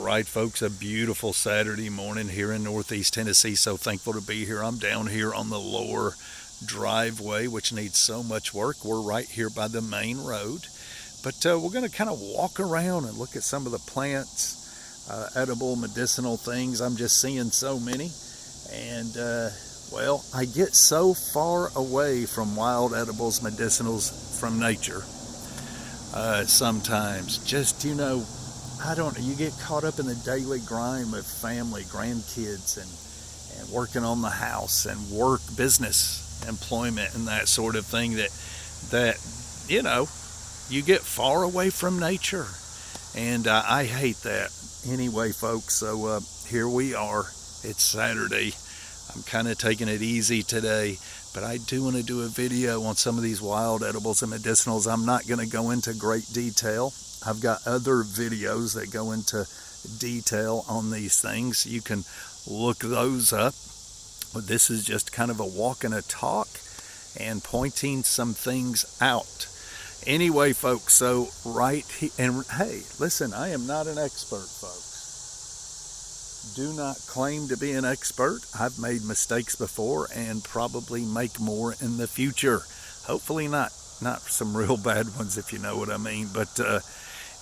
right, folks, a beautiful Saturday morning here in Northeast Tennessee. So thankful to be here. I'm down here on the lower driveway, which needs so much work. We're right here by the main road. But we're going to kind of walk around and look at some of the plants, edible, medicinal things. I'm just seeing so many. And, well, I get so far away from wild edibles, medicinals from nature sometimes. Just, you know, you get caught up in the daily grind with family, grandkids, and working on the house and work, business, employment, and that sort of thing that you know, you get far away from nature. And I hate that. Anyway, folks, so here we are. It's Saturday. I'm kind of taking it easy today, but I do want to do a video on some of these wild edibles and medicinals. I'm not going to go into great detail. I've got other videos that go into detail on these things. You can look those up. This is just kind of a walk and a talk and pointing some things out. Anyway, folks, so right here, and hey, listen, I am not an expert, folks. Do not claim to be an expert. I've made mistakes before and probably make more in the future. Hopefully not some real bad ones, if you know what I mean. But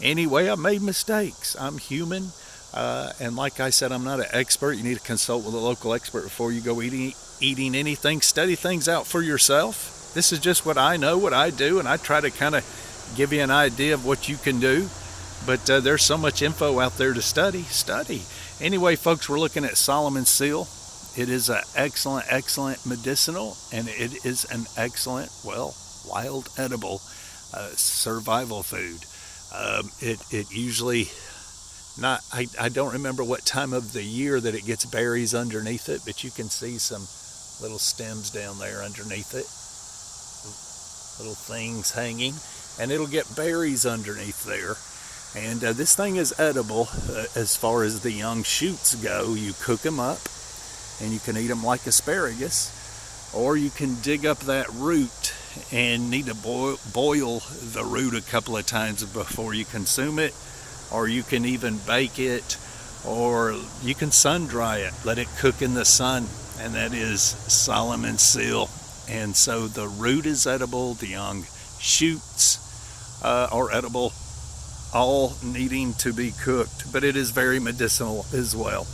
anyway, I made mistakes. I'm human. And like I said, I'm not an expert. You need to consult with a local expert before you go eating anything. Study things out for yourself. This is just what I know, what I do, and I try to kind of give you an idea of what you can do. But there's so much info out there to study. Anyway, folks, we're looking at Solomon's Seal. It is an excellent medicinal, and it is an excellent, well, wild edible survival food. It usually not, I don't remember what time of the year that it gets berries underneath it, but you can see some little stems down there underneath it, little things hanging, and it'll get berries underneath there. And this thing is edible as far as the young shoots go. You cook them up and you can eat them like asparagus, or you can dig up that root and need to boil the root a couple of times before you consume it, or you can even bake it, or you can sun dry it, let it cook in the sun, and that is Solomon's Seal. And so the root is edible, the young shoots are edible, all needing to be cooked, but it is very medicinal as well.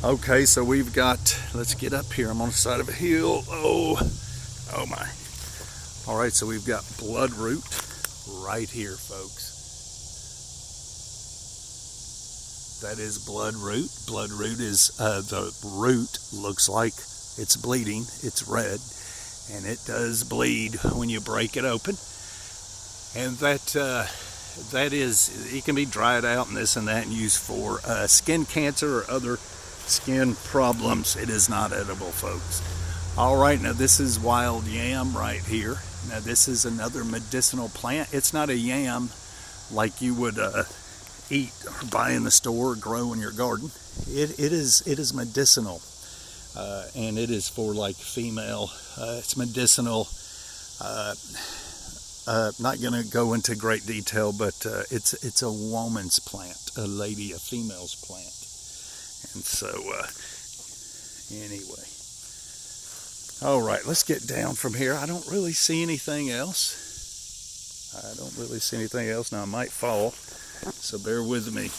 Okay, so we've got, let's get up here. I'm on the side of a hill. Oh my. All right, so we've got Bloodroot right here, folks. That is Bloodroot. Bloodroot is, the root looks like it's bleeding. It's red, and it does bleed when you break it open. And that is, it can be dried out and this and that and used for skin cancer or other skin problems. It is not edible, folks. All right, now this is wild yam right here. Now this is another medicinal plant. It's not a yam like you would eat or buy in the store or grow in your garden. It is medicinal, and it is for like female. It's medicinal. Not going to go into great detail, but it's a woman's plant, a female's plant. And so, anyway. All right, let's get down from here. I don't really see anything else. Now, I might fall, so bear with me.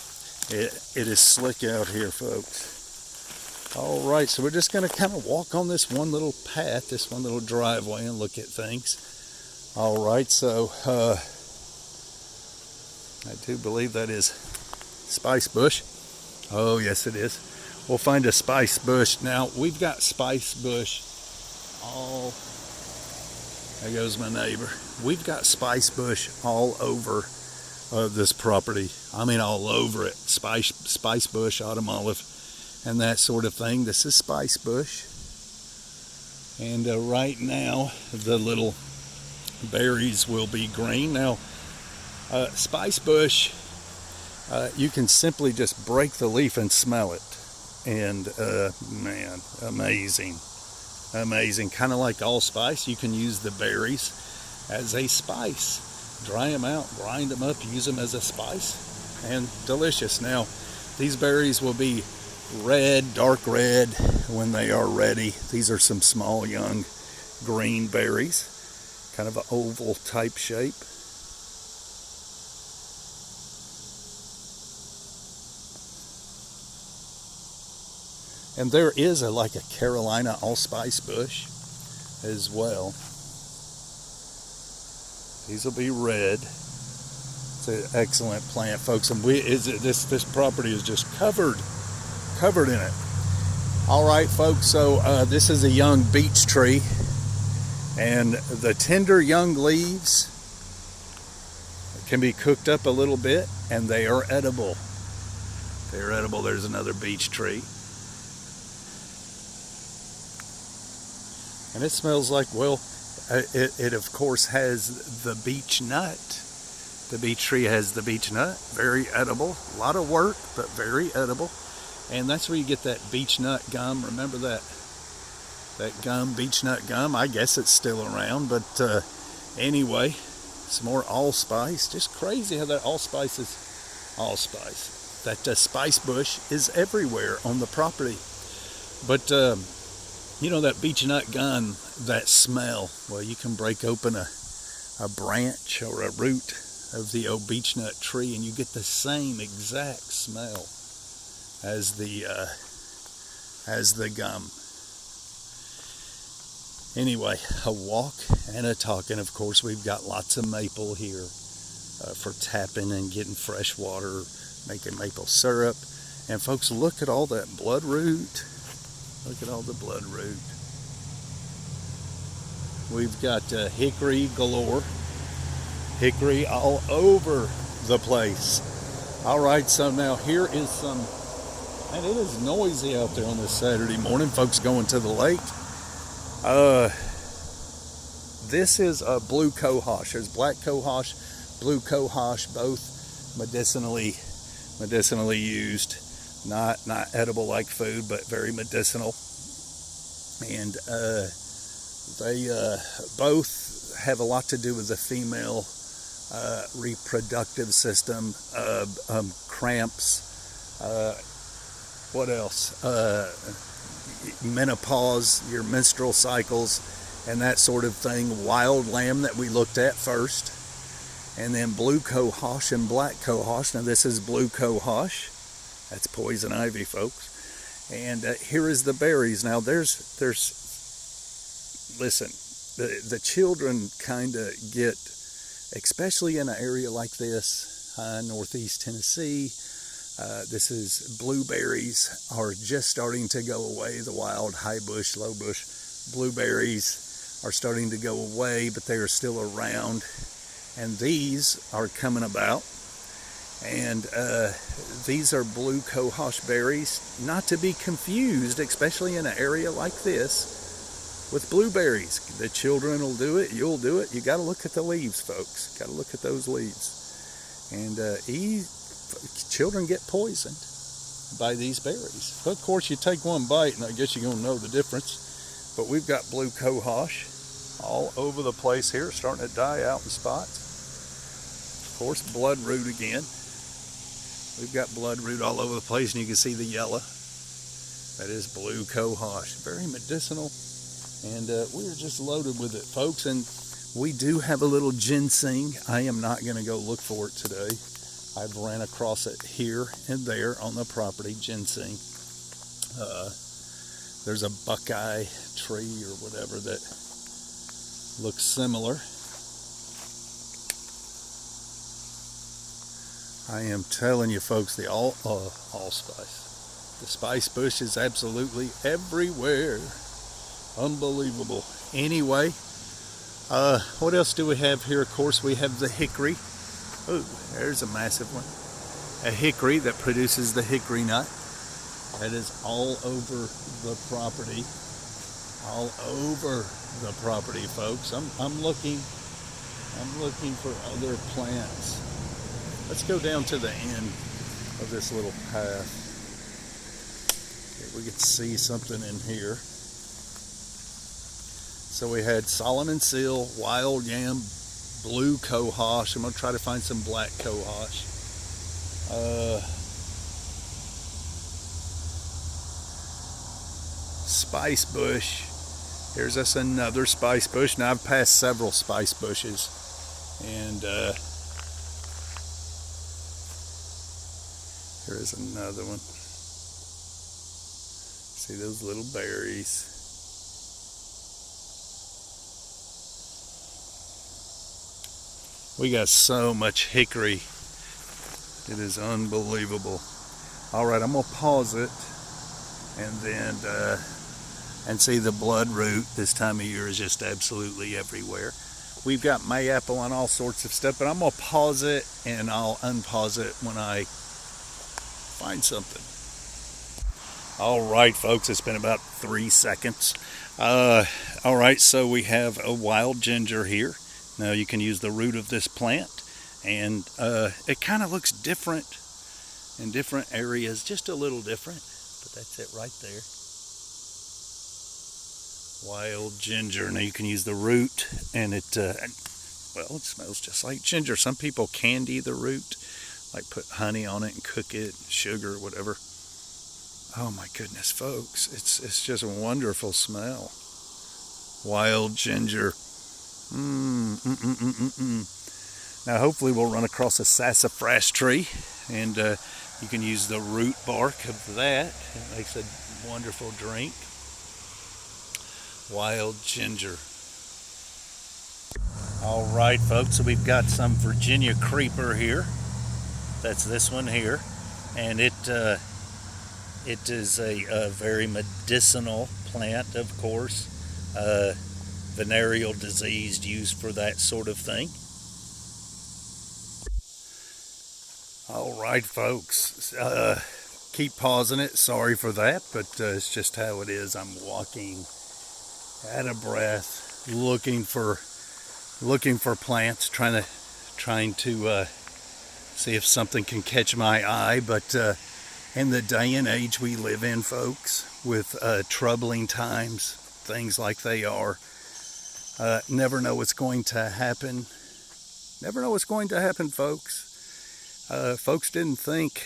It is slick out here, folks. All right, so we're just going to kind of walk on this one little path, this one little driveway, and look at things. All right, so I do believe that is spice bush. Oh, yes, it is. We'll find a spice bush. Now, we've got spice bush all, there goes my neighbor. We've got spice bush all over this property. I mean, all over it. Spice bush, autumn olive, and that sort of thing. This is spice bush. And right now, the little berries will be green. Now, spice bush, you can simply just break the leaf and smell it. And man, amazing. Kind of like allspice, you can use the berries as a spice. Dry them out, grind them up, use them as a spice. and delicious. Now, these berries will be red, dark red when they are ready. These are some small young green berries, kind of an oval type shape. And there is like a Carolina allspice bush as well. These will be red. It's an excellent plant, folks, and this property is just covered in it. All right, folks, so this is a young beech tree, and the tender young leaves can be cooked up a little bit, and they are edible. They're edible. There's another beech tree. And it smells like, well, it of course has the beech nut. The beech tree has the beech nut, very edible. A lot of work, but very edible. And that's where you get that beech nut gum. Remember that gum, beech nut gum? I guess it's still around, but anyway, some more allspice. Just crazy how that allspice is allspice. That spice bush is everywhere on the property. But you know, that beech nut gum, that smell, well, you can break open a branch or a root of the old beech nut tree and you get the same exact smell as the gum. Anyway, a walk and a talk, and of course we've got lots of maple here for tapping and getting fresh water, making maple syrup. And folks, look at all that bloodroot. Look at all the bloodroot. We've got hickory galore. Hickory all over the place. All right, so now here is some, and it is noisy out there on this Saturday morning, folks going to the lake. This is a blue cohosh. There's black cohosh, blue cohosh, both medicinally used. Not edible like food, but very medicinal. And they both have a lot to do with the female reproductive system, cramps, what else? Menopause, your menstrual cycles, and that sort of thing. Wild lamb that we looked at first, and then blue cohosh and black cohosh. Now this is blue cohosh. That's poison ivy, folks. And here is the berries. Now there's listen, the children kind of get, especially in an area like this, northeast Tennessee, this is blueberries are just starting to go away. The wild high bush, low bush blueberries are starting to go away, but they are still around. And these are coming about. And these are blue cohosh berries, not to be confused, especially in an area like this, with blueberries. The children will do it, you'll do it. You got to look at the leaves, folks. Got to look at those leaves. And children get poisoned by these berries. But of course, you take one bite, and I guess you're going to know the difference. But we've got blue cohosh all over the place here, starting to die out in spots. Of course, bloodroot again. We've got bloodroot all over the place, and you can see the yellow. That is blue cohosh. Very medicinal, and we're just loaded with it, folks. And we do have a little ginseng. I am not going to go look for it today. I've ran across it here and there on the property, ginseng. There's a buckeye tree or whatever that looks similar. I am telling you, folks, the allspice. The spice bush is absolutely everywhere. Unbelievable. Anyway, what else do we have here? Of course, we have the hickory. Oh, there's a massive one. A hickory that produces the hickory nut. That is all over the property. All over the property, folks. I'm looking for other plants. Let's go down to the end of this little path. Okay, we can see something in here. So we had Solomon seal, wild yam, blue cohosh. I'm going to try to find some black cohosh. Spice bush. Here's us another spice bush. Now I've passed several spice bushes, and here is another one. See those little berries. We got so much hickory. It is unbelievable. All right, I'm gonna pause it and then and see the bloodroot this time of year is just absolutely everywhere. We've got mayapple and all sorts of stuff, but I'm gonna pause it and I'll unpause it when I find something. All right, folks, it's been about 3 seconds. All right, so we have a wild ginger here. Now you can use the root of this plant, and it kind of looks different in different areas, just a little different, but that's it right there. Wild ginger. Now you can use the root, and it smells just like ginger. Some people candy the root, like put honey on it and cook it, sugar, whatever. Oh my goodness, folks, it's just a wonderful smell. Wild ginger. Now hopefully we'll run across a sassafras tree, and you can use the root bark of that. It makes a wonderful drink. Wild ginger. All right, folks, so we've got some Virginia creeper here. That's this one here, and it is a very medicinal plant, of course. Venereal disease used for that sort of thing. All right, folks, keep pausing it. Sorry for that, but it's just how it is. I'm walking out of breath, looking for plants, trying to see if something can catch my eye. But in the day and age we live in, folks, with troubling times, things like they are, never know what's going to happen. Never know what's going to happen, folks. Folks didn't think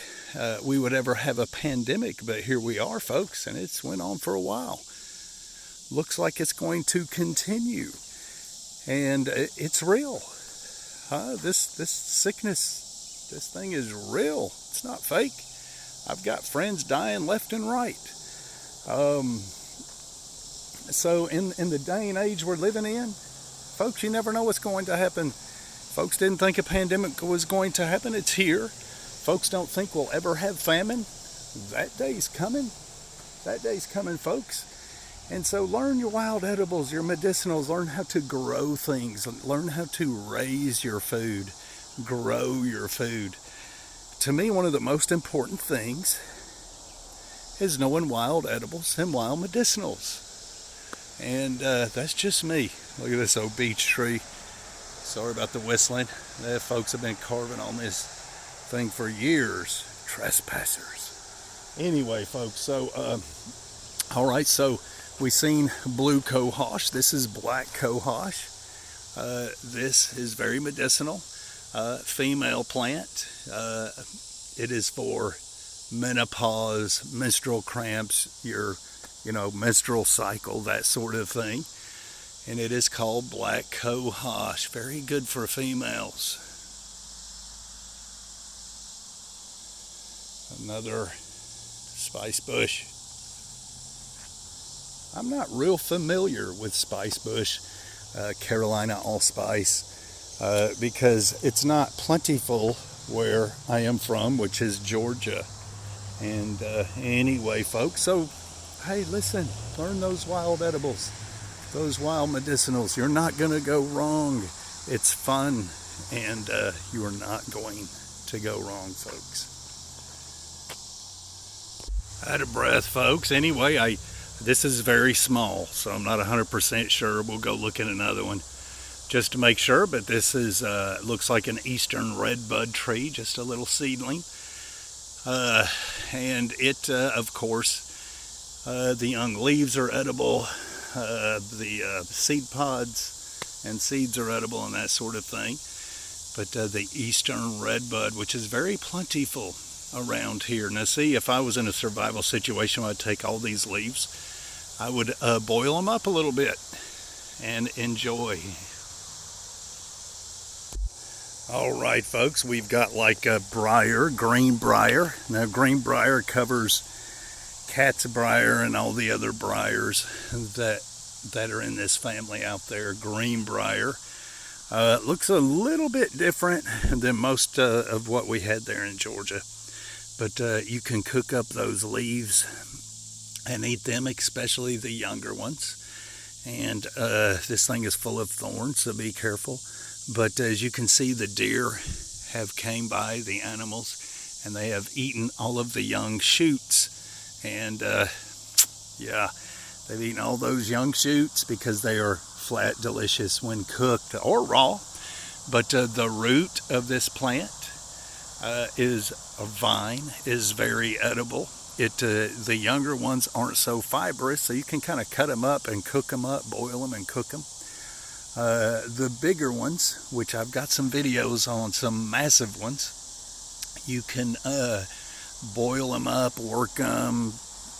we would ever have a pandemic, but here we are, folks, and it's went on for a while. Looks like it's going to continue, and it's real. This sickness, this thing is real. It's not fake. I've got friends dying left and right. So in the day and age we're living in, folks, you never know what's going to happen. Folks didn't think a pandemic was going to happen. It's here. Folks don't think we'll ever have famine. That day's coming. That day's coming, folks. And so learn your wild edibles, your medicinals. Learn how to grow things. Learn how to raise your food. Grow your food. To me, one of the most important things is knowing wild edibles and wild medicinals. And that's just me. Look at this old beech tree. Sorry about the whistling. Folks have been carving on this thing for years. Trespassers. Anyway, folks, so, all right, so we've seen blue cohosh. This is black cohosh. This is very medicinal. Female plant. It is for menopause, menstrual cramps, your menstrual cycle, that sort of thing. And it is called black cohosh. Very good for females. Another spice bush. I'm not real familiar with spice bush, Carolina allspice, because it's not plentiful where I am from, which is Georgia. And anyway, folks, so hey, listen, learn those wild edibles, those wild medicinals. You're not going to go wrong. It's fun, and you are not going to go wrong, folks. Out of breath, folks. Anyway, this is very small, so I'm not 100% sure. We'll go look at another one just to make sure, but this is looks like an eastern redbud tree, just a little seedling. And it, of course, the young leaves are edible, the seed pods and seeds are edible and that sort of thing. but the eastern redbud, which is very plentiful around here. Now see, if I was in a survival situation, I'd take all these leaves, I would boil them up a little bit and enjoy. All right, folks, we've got like a briar, greenbriar. Now greenbriar covers cat's briar and all the other briars that are in this family out there. Greenbriar looks a little bit different than most of what we had there in Georgia, but you can cook up those leaves and eat them, especially the younger ones. And this thing is full of thorns, so be careful. But as you can see, the deer have came by, the animals, and they have eaten all of the young shoots. And yeah, they've eaten all those young shoots because they are flat delicious when cooked or raw. But the root of this plant is a vine, is very edible. The younger ones aren't so fibrous, so you can kind of cut them up and cook them up, boil them and cook them. The bigger ones, which I've got some videos on, some massive ones, you can boil them up, work them,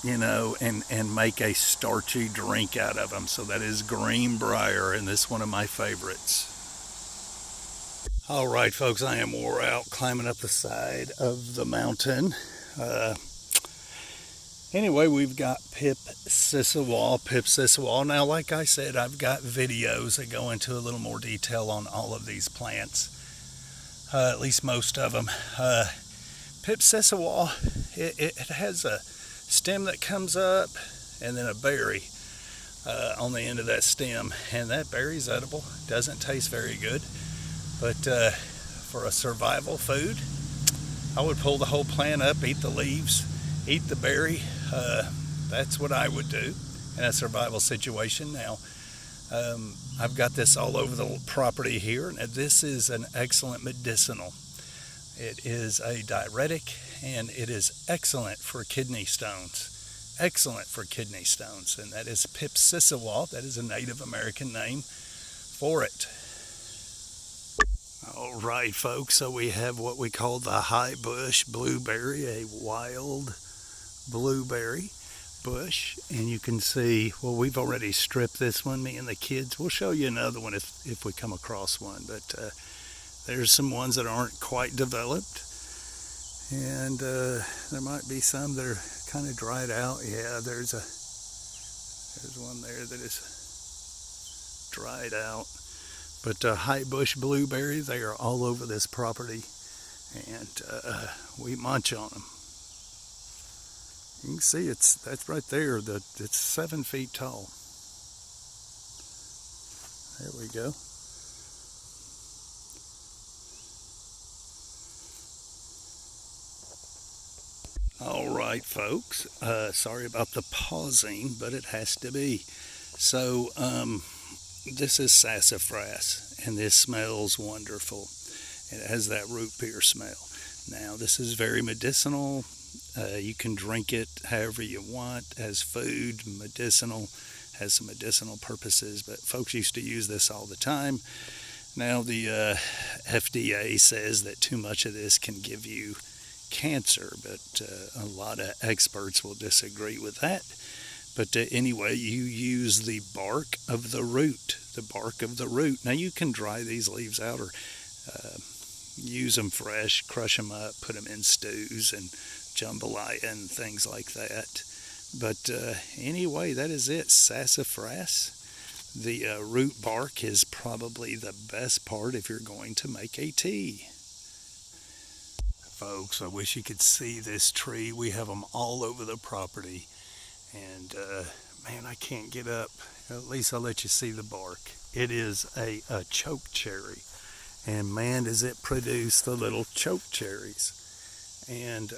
you know, and make a starchy drink out of them. So that is greenbriar, and this is one of my favorites. All right, folks, I am wore out climbing up the side of the mountain. Anyway, we've got Pipsissewa. Now, like I said, I've got videos that go into a little more detail on all of these plants, at least most of them. Pipsissewa, it has a stem that comes up and then a berry on the end of that stem, and that berry's edible. Doesn't taste very good, but for a survival food, I would pull the whole plant up, eat the leaves, eat the berry. That's what I would do in a survival situation. Now, I've got this all over the property here. Now, this is an excellent medicinal. It is a diuretic, and it is excellent for kidney stones. Excellent for kidney stones, and that is Pipsissewa. That is a Native American name for it. All right, folks, so we have what we call the high bush blueberry, a wild blueberry bush, and you can see, well, we've already stripped this one, me and the kids. We'll show you another one if we come across one, but there's some ones that aren't quite developed, and there might be some that are kind of dried out. Yeah, there's one there that is dried out. But high bush blueberry, they are all over this property, and we munch on them. You can see that's right there. It's 7 feet tall. There we go. All right, folks. Sorry about the pausing, but it has to be. So, this is sassafras, and this smells wonderful. It has that root beer smell. Now, this is very medicinal. You can drink it however you want as food, medicinal, has some medicinal purposes, but folks used to use this all the time. Now, the FDA says that too much of this can give you cancer, but a lot of experts will disagree with that. But anyway, you use the bark of the root, Now, you can dry these leaves out or use them fresh, crush them up, put them in stews and jambalaya and things like that. But anyway, that is it, sassafras. The root bark is probably the best part if you're going to make a tea. Folks, I wish you could see this tree. We have them all over the property. And man, I can't get up. At least I'll let you see the bark. It is a choke cherry, and man, does it produce the little choke cherries. And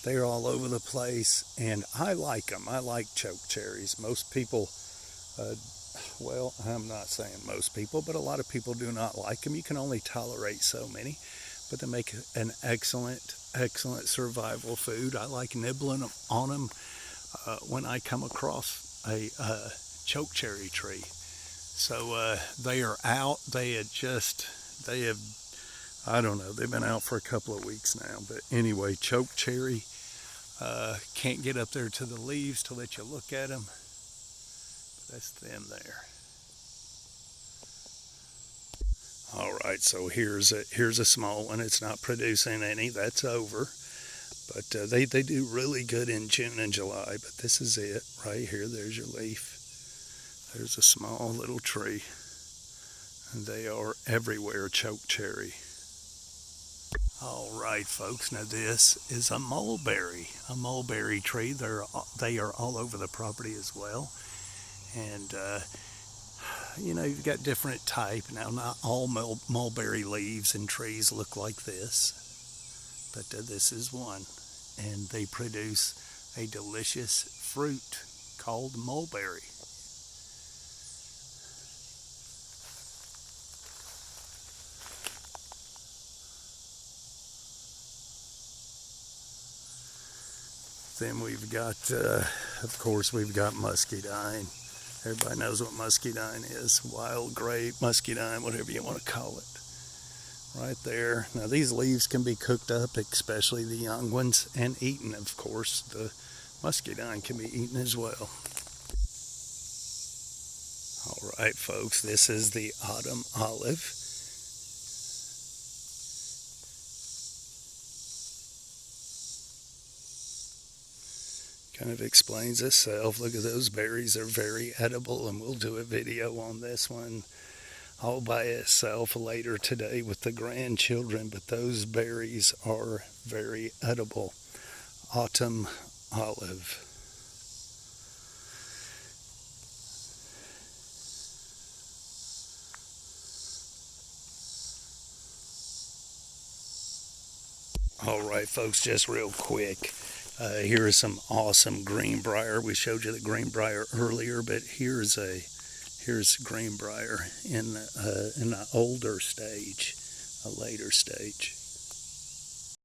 they're all over the place, and I like them. I like choke cherries. Most people, well, I'm not saying most people, but a lot of people do not like them. You can only tolerate so many, but they make an excellent survival food. I like nibbling on them when I come across a choke cherry tree. So they are out. They have, I don't know, they've been out for a couple of weeks now. But anyway, choke cherry. Can't get up there to the leaves to let you look at them. But that's them there. All right, so here's a small one. It's not producing any. That's over. But they do really good in June and July. But this is it right here. There's your leaf. There's a small little tree. And they are everywhere, choke cherry. All right, folks. Now this is a mulberry tree. They are all over the property as well. And you've got different type. Now, not all mulberry leaves and trees look like this, but this is one. And they produce a delicious fruit called mulberry. Then we've got, of course, we've got muscadine. Everybody knows what muscadine is. Wild grape, muscadine, whatever you want to call it. Right there. Now these leaves can be cooked up, especially the young ones, and eaten, of course. The muscadine can be eaten as well. All right, folks, this is the autumn olive. Kind of explains itself. Look at those berries. They're very edible, and we'll do a video on this one all by itself later today with the grandchildren, but those berries are very edible. Autumn olive. All right, folks, just real quick. Here is some awesome Greenbriar. We showed you the Greenbriar earlier, but here's Greenbriar in an older stage, a later stage.